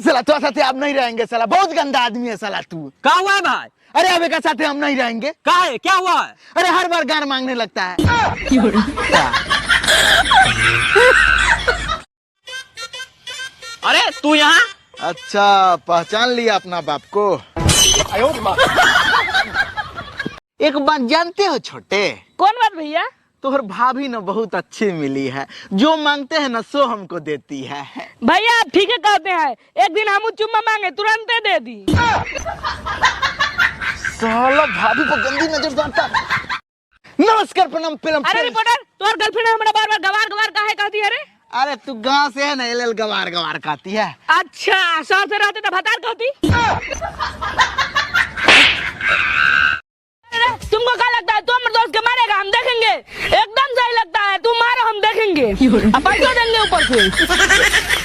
साला तो साथे आप नहीं रहेंगे साला, बहुत गंदा आदमी है साला तू। क्या हुआ है भाई? अरे अब एक साथे हम नहीं रहेंगे। क्या है, क्या हुआ है? अरे हर बार गार मांगने लगता है। अरे तू यहाँ? अच्छा पहचान लिया अपना बाप को। एक बात जानते हो छोटे? कौन बात भैया? तोहर भाभी न बहुत अच्छी मिली है, जो मांगते हैं न सो हमको देती है। भैया आप ठीक है कहते हैं, एक दिन हम चुम्मा मांगे तुरंत दे दी। साला भाभी को गंदी नजर डालता। नमस्कार प्रणाम फिल्म। अरे रिपोर्टर, तुम्हारी गर्लफ्रेंड हमारा बार बार गवार गवार काहे कहती है रे? अरे तू गांव से है ना, एल गवार गवार कहती है। अच्छा शहर से रहते तो भतार कहती। तुमको क्या लगता है तुम दोस्त के मारेगा? हम देखेंगे, एकदम सही लगता है, तुम मारो हम देखेंगे। अब पैसा देंगे ऊपर से।